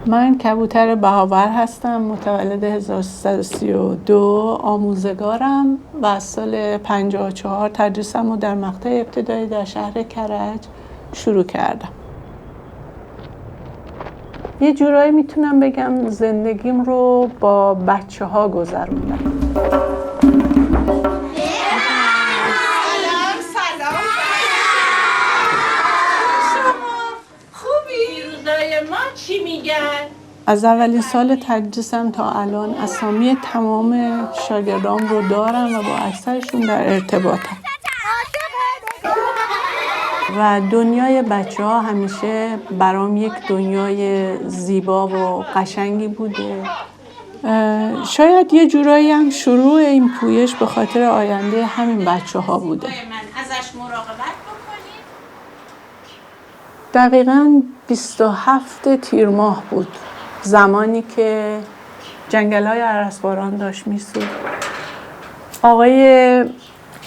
من کبوتر بهاور هستم، متولد 1332، آموزگارم و از سال 54 تدریسم رو در مقطع ابتدایی در شهر کرج شروع کردم. یه جورایی میتونم بگم زندگیم رو با بچه ها گذروندم. چی میگن؟ از اولین سال تدریسم تا الان اسامی تمام شاگردام رو دارم و با اکثرشون در ارتباطم. و دنیای بچه ها همیشه برام یک دنیای زیبا و قشنگی بوده. شاید یه جورایی هم شروع این پویش به خاطر آینده همین بچه ها بوده. ازش مراقبت بکنید. دقیقاً 27 تیر ماه بود زمانی که جنگل‌های ارسباران داشت میسود. آقای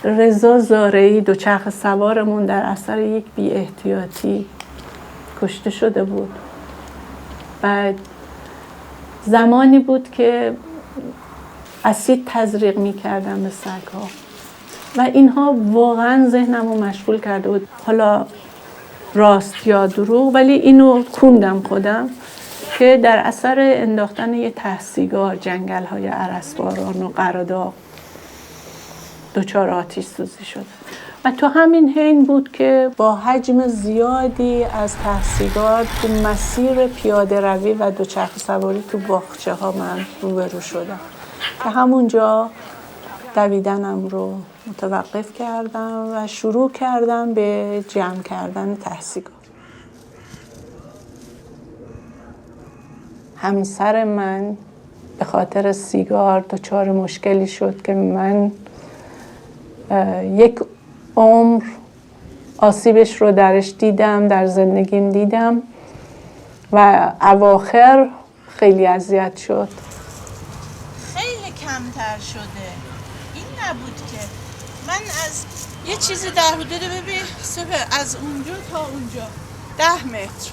رضا زارعی دوچرخه سوارمون در اثر یک بی احتیاطی کشته شده بود. بعد زمانی بود که اسید تزریق می‌کردن به سگ‌ها و اینها واقعاً ذهنمو مشغول کرده بود. حالا راست یا دروغ، ولی اینو خوندم خودم که در اثر انداختن یه ته سیگار جنگل‌های ارسباران و قراداغ دچار آتش سوزی شد و تو همین حین بود که با حجم زیادی از ته سیگار تو مسیر پیاده روی و دوچرخه سواری تو باغچه ها من روبرو شدم که همونجا دویدنم رو متوقف کردم و شروع کردم به جمع کردن ته سیگار. همسر من به خاطر سیگار دچار مشکلی شد که من یک عمر آسیبش رو درش دیدم، در زندگیم دیدم و اواخر خیلی اذیت شد. خیلی کمتر شده. این نبود که من از یه چیزی در حدود ببین از اونجا تا اونجا 10 متر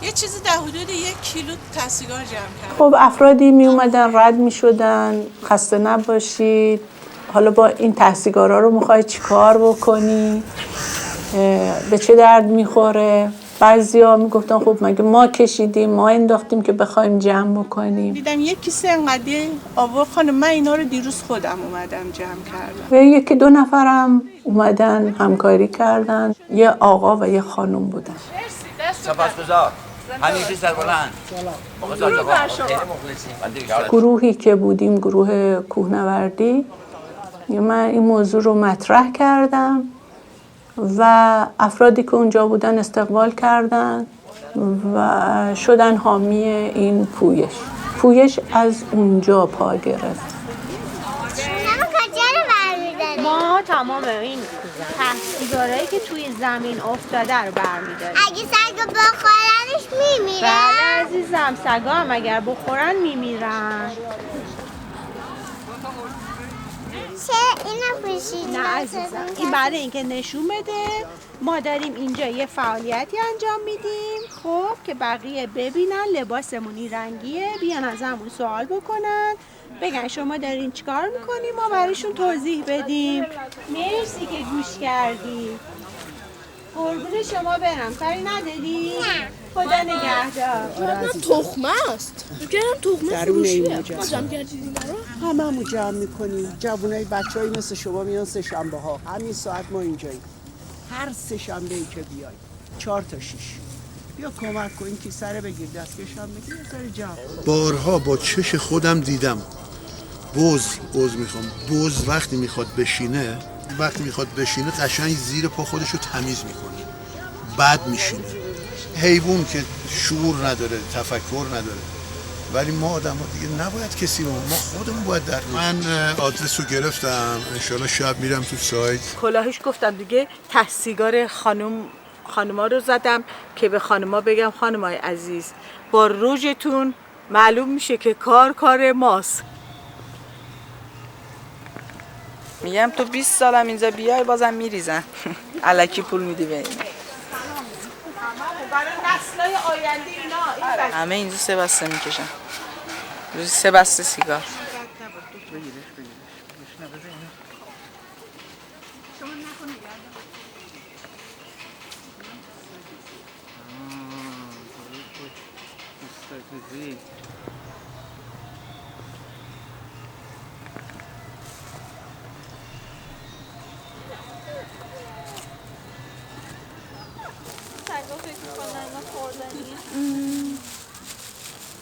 یه چیزی در حدود 1 کیلو ته سیگار جمع کردم. خب افرادی می اومدن رد می شدن، خسته نباشید، حالا با این ته سیگارا رو میخوای چی کار بکنی؟ به چه درد میخوره؟ بعضیا میگفتن خب مگه ما کشیدیم، ما انداختیم که بخوایم جمع بکنیم. دیدم یک کیسه انقدی آورد خانم، من اینا رو دیروز خودم اومدم جمع کردم. و یکی دو نفرم اومدن همکاری کردن، یه آقا و یه خانم بودن. سپاسگزار. حنیفی سربلند. گروهی که بودیم، گروه کوهنوردی، من این موضوع رو مطرح کردم و افرادی که اونجا بودن استقبال کردن و شدن حامی این پویش. پویش از اونجا پا گرفت. ما تمام این ته سیگارایی که توی زمین افتاده رو برمی‌داریم. اگه سگا بخورنش میمیرن؟ بله عزیزم، سگا هم اگر بخورن میمیرن. چه اینو پوشیدی؟ نه عزیزم، این برای اینکه نشون بده ما داریم اینجا یه فعالیتی انجام میدیم، خب که بقیه ببینن لباسمون این رنگیه، بیان از همون سوال بکنن، بگن شما دارین چیکار میکنی، ما برایشون توضیح بدیم. مرسی که گوش کردی. قربون شما برم، کاری نداری؟ خدا نگهدار. تخمه است. بگم تخمه فروشیه. ما جمع کردیم برا؟ هممون جمع میکنیم. جوانای بچه‌ای مثل شما میان سه شنبه ها. همین ساعت ما اینجاییم. هر سه شنبه ای که بیای 4 تا 6 بیا کمک کن، این کیسه رو بگیر، دستکش هم بگیر، سر جمع. بارها با چش خودم دیدم بز میخوام. بز وقتی میخواد بشینه قشنگ زیر پا خودش رو تمیز میکنه، بعد میشینه. حیوان که شعور نداره، تفکر نداره، ولی ما آدم ها دیگه نباید کسی رو، ما خودمون باید در. من آدرس رو گرفتم، انشالله شب میرم تو سایت. کلاهش گفتم دیگه ته سیگار خانوما رو زدم که به خانوما بگم خانمای عزیز با روژتون معلوم میشه که کار ماست. میگم تو 20 سالم اینجا بیای بازم میریزن. الکی پول میدی به این. برای نسلای آینده اینا همه اینجا 3 بسته میکشن. روزی 3 بسته سیگار.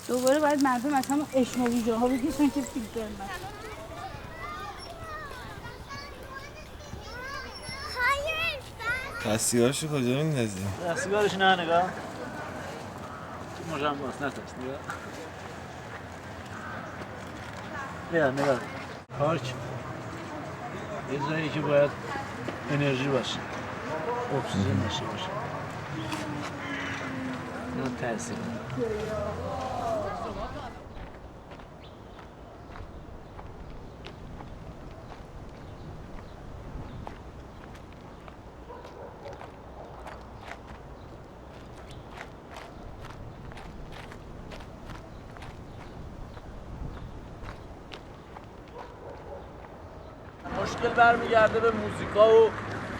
دوباره باید مردم از همون اشماوی جاها بکشن که فیلتر نشه. دستیگارشو کجا میندازی؟ دستیگارش نه نگاه تو مجم باست نترس نگاه نگاه پارک یه جایی که باید انرژی باشه اکسیژن داشته باشه نه ترسیم مشکل برمیگرده به موزیکا و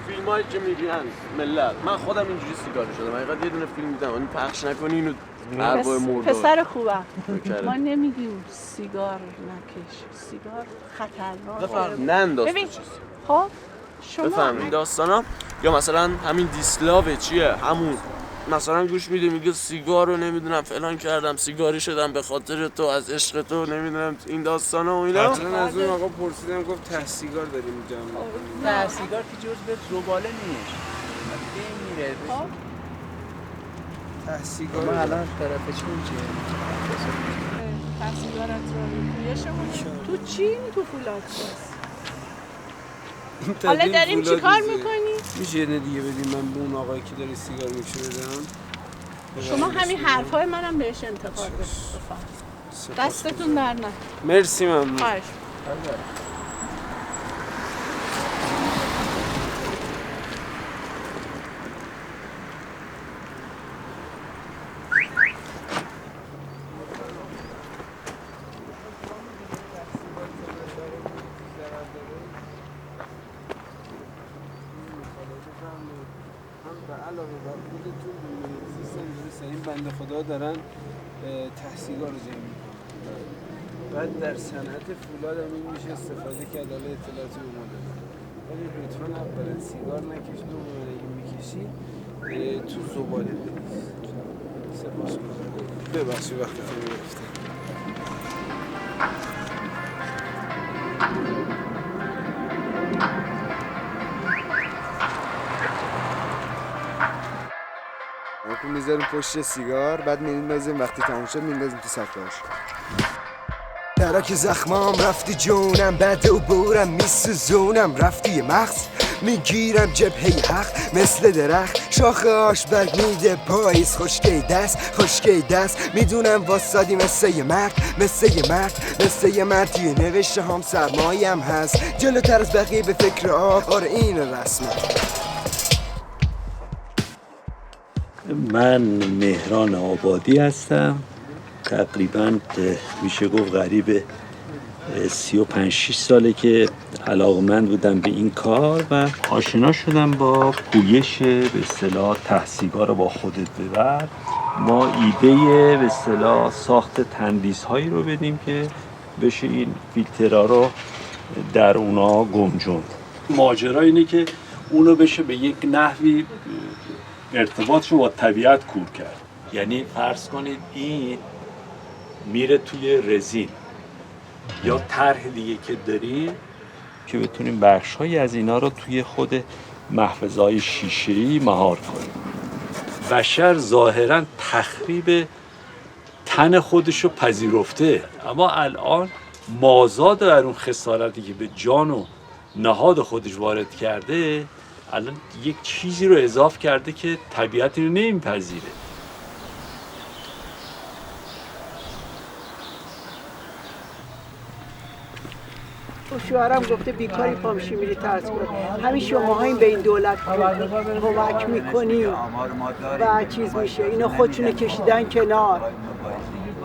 فیلمایی که میبینن ملت. من خودم اینجوری سیگاری شدم. حقیقت یه دونه فیلم دیدم اون پخش نکنی اینو ارباب مرده. پسر خوبم. ما نمیگیم سیگار نکش. سیگار خطرناکه. ننداز ببین خب شما بفهم این داستانا یا مثلا همین دیسلاوه چیه همون مثلا گوش میده میگه سیگار رو نمیدونم فلان کردم سیگاری شدم به خاطر تو از عشق تو نمیدونم این داستانا و اینا. مثلا از اون آقا پرسیدم گفت ته سیگار داریم جمع می‌کنیم. نه سیگار که جز به زباله نیست. دیگه میره. ته سیگار ما الان طرف چون چیه؟ ته سیگارت رو رویشمون تو چین تو فولاد حالا داریم چی کار میکنی؟ میشه یه دیگه بدیم من به اون آقایی که داره سیگار میکشه بدم؟ شما همین حرفای منم بهش انتقاد بفرمایید. دستتون در نکنه. مرسی ممنون. خواهش این بنده خدا دارن تحصیل‌ها رو جمع میکنن. بعد در صنعت فولاد هم این میشه استفاده کرد حالا اطلاعاتی به ما دادن. ولی لطفاً اولا سیگار نکش دوما اگه میکشی تو زباله بریز. سپاسگزارم. ببخشید وقتتون رو گرفتم. ما میذاریم پشت سیگار بعد میندازیم وقتی تموم شد میندازیم تو سطلش. ترک زخمام رفتی جونم بعد و بورم میسوزونم رفتی یه مغز میگیرم جبهه حق مثل درخت شاخه آش برگ میده پاییز خشکه دست میدونم واسادی مثل یه مرد توی نوشته هم سرماییم هست جلوتر از بقیه به فکر آره این رسمت. من مهران آبادی هستم تقریبا میشه گفت قریب 35-6 ساله که علاقمند بودم به این کار و آشنا شدم با پویش به اصطلاح ته سیگار رو با خودت ببر. ما ایده به اصطلاح ساخت تندیس هایی رو بدیم که بشه این فیلترها رو در اونا گمجوند. ماجرا اینه که اونو بشه به یک نحوی ارتباطش رو با طبیعت کور کرد. یعنی فرض کنید این میره توی رزین یا طرح دیگه که داریم که بتونیم بخش‌هایی از اینا رو توی خود محفظه‌های شیشه‌ای مهار کنیم. بشر ظاهراً تخریب تن خودش رو پذیرفته اما الان مازاد در اون خسارتی که به جان و نهاد خودش وارد کرده الان یک چیزی رو اضافه کرده که طبیعت اینو نمیپذیره. شوهرم گفته بیکاری پامشی میری ترس کن. همین شماهایی به این دولت کمک میکنی و چیز میشه. اینا خودشونه کشیدن کنار.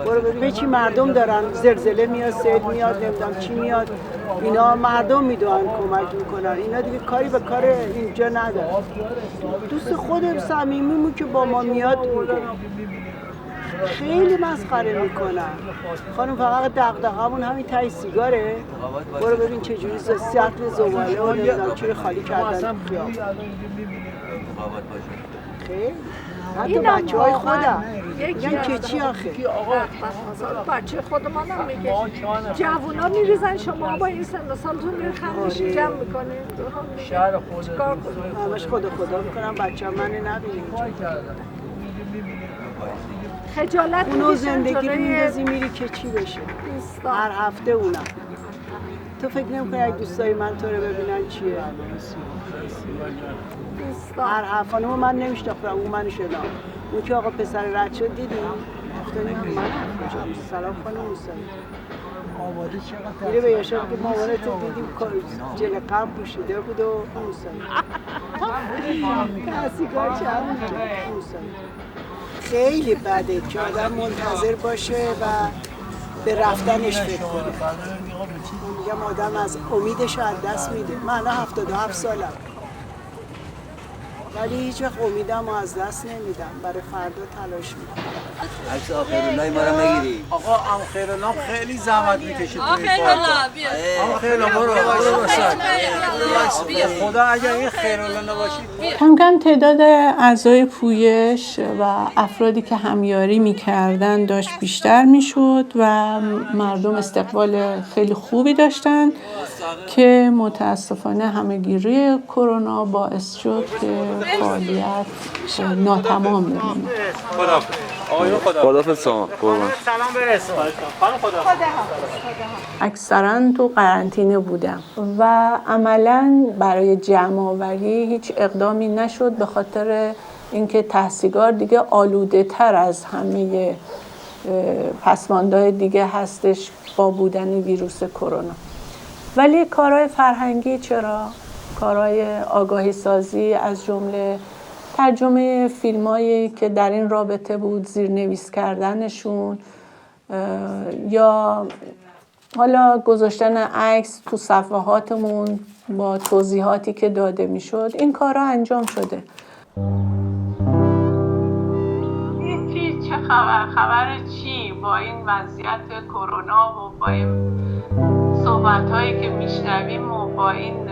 برو ببین چی مردم دارن، زلزله میاد، سیل میاد، نمیدونم چی میاد، اینا مردم میدونن کمک میکنن. اینا دیگه کاری به کار اینجا ندارن. دوست خودم صمیمیمون که با ما میاد میگه خیلی مسخره میکنن. خانم فقط دغدغه‌مون همین تای سیگاره. برو ببین چه جوری سطل زباله و نمیدونم چی خالی کردن خیابون. خیلی حتی بچه‌های خودم میگن که چی آخه؟ بچه خود منم میگه جوونا میریزن، شما با این سن و سالتون میری خمش جمع میکنه. شهر خود همش خدا میکنم بچه من نبینیم. خجالت اونو زندگی رو میندازی میری که چی بشه؟ هر هفته اونم. تو فکر نمی‌کنی اگه دوستای من تو رو ببینن چیه؟ هر هفته خانم من نمیشناختم، اون منو شناخت. اون که آقا پسر رد شد دیدی؟ گفتن من کجا؟ سلام خانم موسوی. میره به یاشار که مامانت رو دیدیم جل قم پوشیده بود و موسوی. سیگار چند موسوی. خیلی بده که آدم منتظر باشه و به رفتنش فکر کنه. میگم آدم از امیدش رو از دست میده. من الان 77 سالم ولی هیچ وقت امیدم رو از دست نمیدم. برای فردا تلاش میکنم. عکس آخرالله ما رو بگیری. آقا آخرالله خیلی زحمت میکشه. آخرالله بیا. آخرالله برو خدا اگر این خیرالله نباشید. کم کم تعداد اعضای پویش و افرادی که همیاری میکردن داشت بیشتر میشد و مردم استقبال خیلی خوبی داشتن که متاسفانه همه‌گیری کرونا باعث شد که فعالیت ناتمام بمونه. خداحافظ شما. سلام برسون. خانم خداحافظ. اکثرا تو قرنطینه بودم و عملاً برای جمع‌آوری هیچ اقدامی نشد به خاطر اینکه تحصیلگار دیگه آلوده تر از همه پسماندهای دیگه هستش با بودن ویروس کرونا. ولی کارهای فرهنگی چرا؟ کارهای آگاهی سازی از جمله ترجمه فیلمایی که در این رابطه بود، زیرنویس کردنشون یا حالا گذاشتن عکس تو صفحاتمون با توضیحاتی که داده میشد، این کارا انجام شده. چه خبر چی با این وضعیت کرونا و با این صحبت‌هایی که میشنویم و با این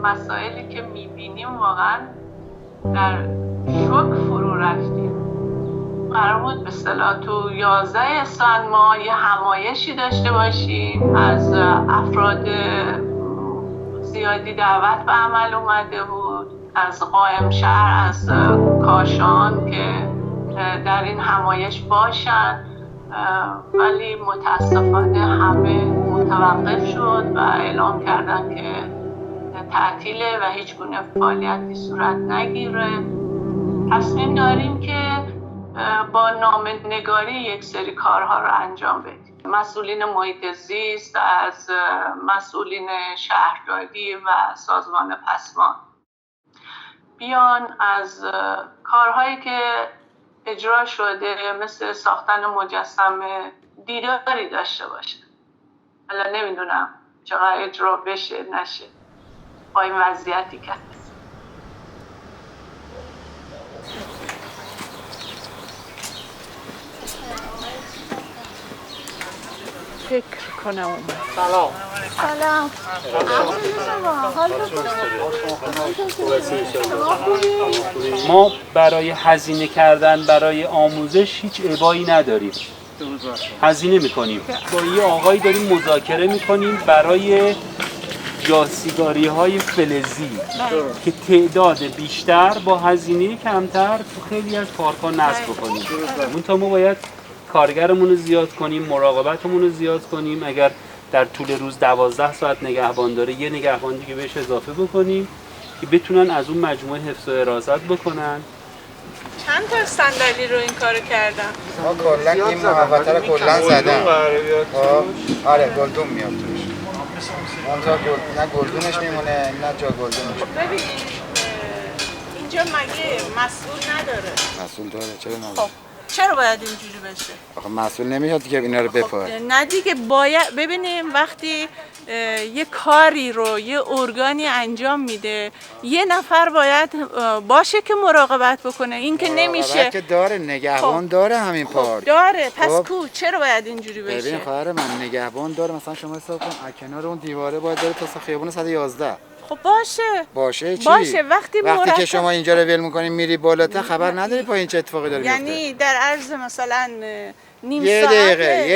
مسائلی که میبینیم واقعا در شوک فرو رفتیم. قرار بود به اصطلاح تو 11 اسفند ما یه همایشی داشته باشیم. از افراد زیادی دعوت به عمل اومده بود، از قائم شهر، از کاشان که در این همایش باشن، ولی متاسفانه همه متوقف شد و اعلام کردن که تعطیله و هیچ گونه فعالیتی صورت نگیره. تصمیم داریم که با نامه‌نگاری یک سری کارها رو انجام بدیم. مسئولین محیط زیست، از مسئولین شهرداری و سازمان پسمان بیان از کارهایی که اجرا شده مثل ساختن مجسمه دیداری داشته باشه. حالا نمیدونم چقدر اجرا بشه نشه با این وضعیتی که فکر کنم. سلام. سلام. ما برای هزینه کردن برای آموزش هیچ ابایی نداریم. هزینه میکنیم. با یه آقایی داریم مذاکره میکنیم برای جاسیگاری های فلزی که تعداد بیشتر با هزینه کمتر تو خیلی از پارک‌ها نصب بکنیم. منتها ما باید کارگرمون رو زیاد کنیم، مراقبتمون رو زیاد کنیم. اگر در طول روز 12 ساعت نگهبان داره، یه نگهبان دیگه بهش اضافه بکنیم که بتونن از اون مجموعه حفظ و حراست بکنن. چند تا صندلی رو این کارو کردن؟ ما کلا این محوطه رو کلا زدن. آره گلدون میاد توش. نه گلدونش میمونه نه جا گلدونش. ببین اینجا مگه مسئول نداره؟ مسئول داره، چرا نداره؟ خب چرا باید اینجوری بشه؟ آخه مسئول نمیاد که اینا رو بپاره. نه دیگه باید ببینیم وقتی یه کاری رو یه ارگانی انجام میده یه نفر باید باشه که مراقبت بکنه. این که نمیشه که داره نگهبان داره همین پارک داره. پس کو چرا باید اینجوری بشه؟ ببین خواهر من نگهبان داره. مثلا شما حساب کن کنار اون دیواره باید داره تا خیابون 111. خب باشه چی؟ باشه وقتی که شما اینجا رو ول می‌کنی میری بالاتر خبر نداری پایین چه اتفاقی داره میفته. یعنی در عرض مثلا نیم یه ساعت دقیقه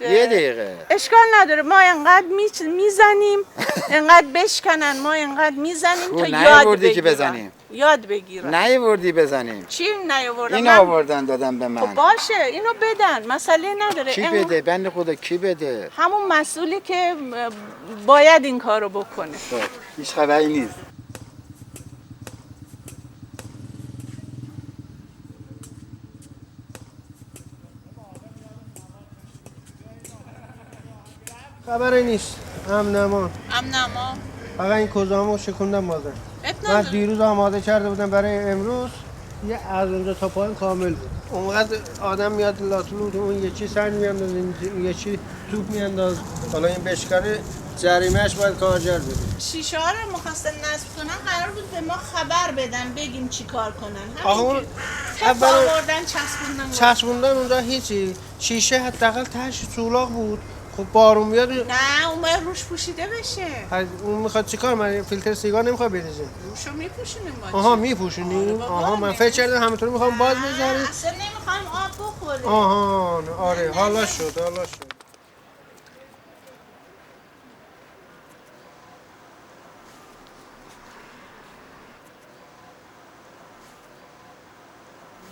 یه دقیقه اشکال نداره. ما اینقدر میزنیم اینقدر بشکنن، ما اینقدر میزنیم تا یاد بگیرن. نیاوردی بزنیم. چی نیاوردن؟ اینو آوردن دادن به من. خب باشه اینو بدن، مسئله نداره. کی بده؟ بنده خدا کی بده؟ همون مسئولی که باید این کارو بکنه. هیچ خبری نیست. خبری نیست. امنما فقط این کوزامو شکوندم بازم. من دیروز آماده کرده بودم برای امروز، یه از اونجا تا پایین کامل بود. اونقدر آدم میاد لاتولو اون یه چی سر میانداز، یه چی توپ میانداز. حالا این بشکره جریمهش باید کارگر بده. شیشه ها رو مخواستن نصب کنن، قرار بود به ما خبر بدن بگیم چی کار کنن. همین که آوردن چسبوندن اونجا هیچی. شیشه حداقل تهش سولاق بود. خب بارون بیاد نه اون باید روش پوشیده بشه. اون میخواد چیکار؟ من فیلتر سیگار نمیخواد بریزه. روشو میپوشونیم آها میپوشونیم. آها من فکر کردم همینطوری میخوام باز بذاریم. اصلا نمیخوام آب بخوره. آها آره حالا شد.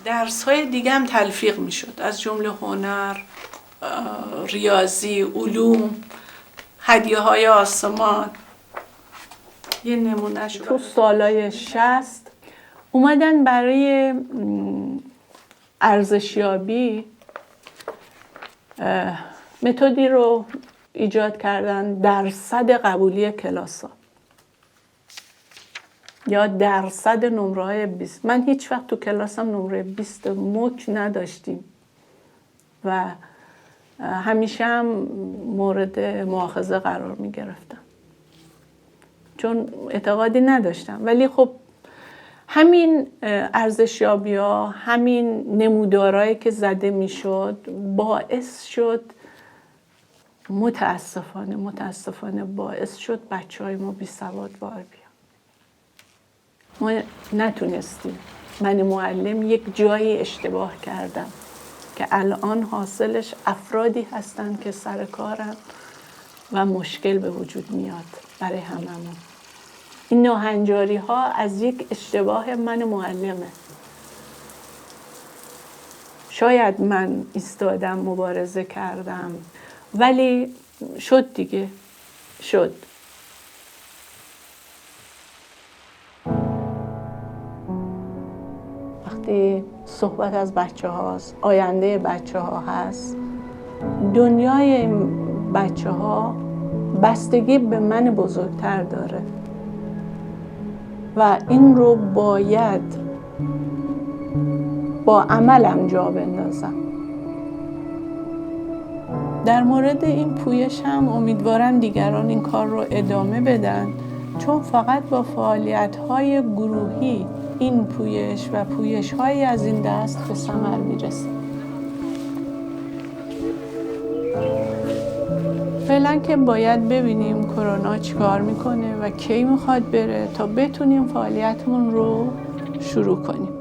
درس‌های دیگه هم تلفیق میشد، از جمله هنر، ریاضی، علوم، هدیه‌های آسمان. یه نمونه شد. تو سالای 60 اومدن برای ارزشیابی متدی رو ایجاد کردن، درصد قبولی کلاس‌ها یا درصد نمره‌های 20. من هیچ وقت تو کلاسم نمره 20 مک نداشتیم و همیشه هم مورد مؤاخذه قرار می گرفتم چون اعتقادی نداشتم. ولی خب همین ارزشیابی‌ها، همین نمودارهایی که زده می شد باعث شد متاسفانه باعث شد بچه‌های ما بی‌سواد بار بیان. ما نتونستیم. من معلم یک جایی اشتباه کردم که الان حاصلش افرادی هستن که سر کارن و مشکل به وجود میاد برای هممون. این ناهنجاری ها از یک اشتباه من معلمه. شاید من ایستادم مبارزه کردم ولی شد دیگه، شد. وقتی صحبت از بچه هاست، آینده بچه ها هست، دنیای بچه ها بستگی به من بزرگتر داره و این رو باید با عملم جا بندازم. در مورد این پویش هم امیدوارم دیگران این کار رو ادامه بدن، چون فقط با فعالیت‌های گروهی این پویش و پویش‌هایی از این دست به ثمر میرسه. فعلا که باید ببینیم کرونا چیکار میکنه و کی میخواد بره تا بتونیم فعالیتمون رو شروع کنیم.